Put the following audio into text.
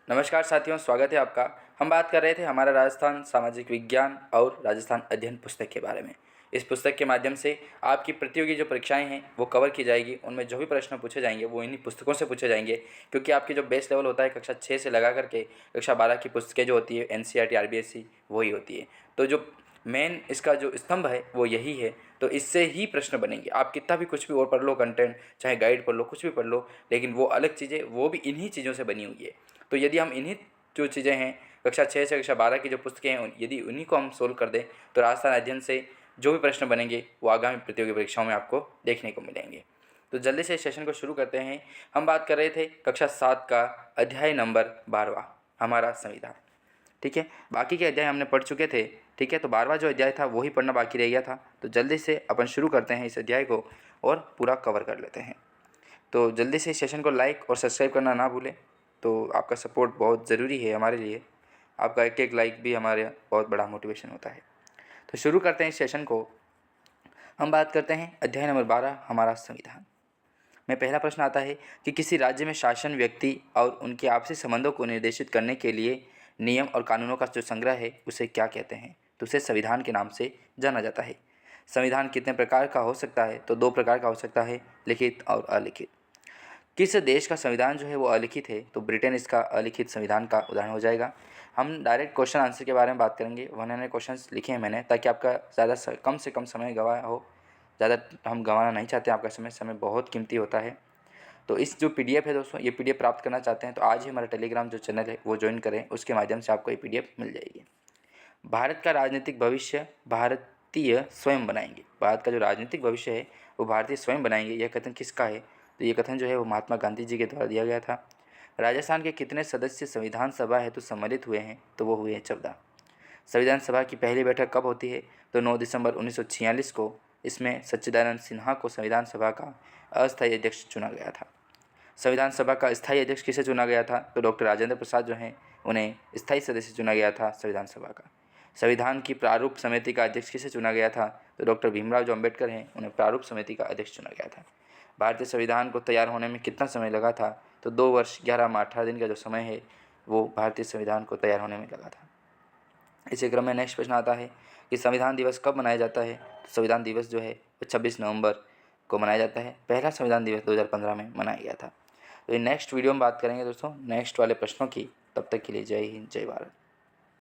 नमस्कार साथियों, स्वागत है आपका। हम बात कर रहे थे हमारा राजस्थान सामाजिक विज्ञान और राजस्थान अध्ययन पुस्तक के बारे में। इस पुस्तक के माध्यम से आपकी प्रतियोगी जो परीक्षाएं हैं वो कवर की जाएगी। उनमें जो भी प्रश्न पूछे जाएंगे वो इन्हीं पुस्तकों से पूछे जाएंगे, क्योंकि आपकी जो बेस लेवल होता है कक्षा 6 से लगा करके कक्षा 12 की पुस्तकें जो होती है NCERT RBSE वही होती है। तो जो मेन इसका जो स्तंभ है वो यही है। तो इससे ही प्रश्न बनेंगे। आप कितना भी कुछ भी और पढ़ लो, कंटेंट चाहे गाइड पढ़ लो, कुछ भी पढ़ लो, लेकिन वो अलग चीज़ें वो भी इन्हीं चीज़ों से बनी हुई है। तो यदि हम इन्हीं जो चीज़ें हैं कक्षा 6 से कक्षा 12 की जो पुस्तकें हैं यदि उन्हीं को हम सोल्व कर दें तो राजस्थान अध्ययन से जो भी प्रश्न बनेंगे वो आगामी प्रतियोगी परीक्षाओं में आपको देखने को मिलेंगे। तो जल्दी से इस सेशन को शुरू करते हैं। हम बात कर रहे थे कक्षा 7 का अध्याय नंबर 12 हमारा संविधान। ठीक है, बाकी के अध्याय हमने पढ़ चुके थे। ठीक है, तो 12वां जो अध्याय था वही पढ़ना बाकी रह गया था। तो जल्दी से अपन शुरू करते हैं इस अध्याय को और पूरा कवर कर लेते हैं। तो जल्दी से इस सेशन को लाइक और सब्सक्राइब करना ना भूलें। तो आपका सपोर्ट बहुत ज़रूरी है हमारे लिए। आपका एक एक लाइक भी हमारे बहुत बड़ा मोटिवेशन होता है। तो शुरू करते हैं इस सेशन को। हम बात करते हैं अध्याय नंबर 12 हमारा संविधान में। पहला प्रश्न आता है कि किसी राज्य में शासन व्यक्ति और उनके आपसी संबंधों को निर्देशित करने के लिए नियम और कानूनों का जो संग्रह है उसे क्या कहते हैं? तो उसे संविधान के नाम से जाना जाता है। संविधान कितने प्रकार का हो सकता है? तो 2 प्रकार का हो सकता है, लिखित और अलिखित। किस देश का संविधान जो है वो अलिखित है? तो ब्रिटेन इसका अलिखित संविधान का उदाहरण हो जाएगा। हम डायरेक्ट क्वेश्चन आंसर के बारे में बात करेंगे। 100 क्वेश्चंस लिखे हैं मैंने, ताकि आपका कम से कम समय गवाया हो। ज़्यादा हम गंवाना नहीं चाहते आपका समय बहुत कीमती होता है। तो इस जो PDF है दोस्तों, ये PDF प्राप्त करना चाहते हैं तो आज ही हमारा टेलीग्राम जो चैनल है वो ज्वाइन करें, उसके माध्यम से आपको ये PDF मिल जाएगी। भारत का राजनीतिक भविष्य भारतीय स्वयं बनाएंगे। भारत का जो राजनीतिक भविष्य है वो भारतीय स्वयं बनाएंगे, यह कथन किसका है? तो ये कथन जो है वो महात्मा गांधी जी के द्वारा दिया गया था। राजस्थान के कितने सदस्य संविधान सभा हेतु सम्मिलित हुए हैं? तो वो हुए हैं 14। संविधान सभा की पहली बैठक कब होती है? तो 9 दिसंबर 1946 को। इसमें सच्चिदानंद सिन्हा को संविधान सभा का अस्थायी अध्यक्ष चुना गया था। संविधान सभा का स्थायी अध्यक्ष किसे चुना गया था? तो डॉक्टर राजेंद्र प्रसाद जो हैं उन्हें स्थायी सदस्य चुना गया था संविधान सभा का। संविधान की प्रारूप समिति का अध्यक्ष किसे चुना गया था? तो डॉक्टर भीमराव जो अम्बेडकर हैं उन्हें प्रारूप समिति का अध्यक्ष चुना गया था। भारतीय संविधान को तैयार होने में कितना समय लगा था? तो 2 वर्ष 11 माह 18 दिन का जो समय है वो भारतीय संविधान को तैयार होने में लगा था। इसी क्रम में नेक्स्ट प्रश्न आता है कि संविधान दिवस कब मनाया जाता है? तो संविधान दिवस जो है वो 26 नवंबर को मनाया जाता है। पहला संविधान दिवस 2015 में मनाया गया था। तो ये नेक्स्ट वीडियो में बात करेंगे दोस्तों नेक्स्ट वाले प्रश्नों की। तब तक के लिए जय हिंद, जय भारत।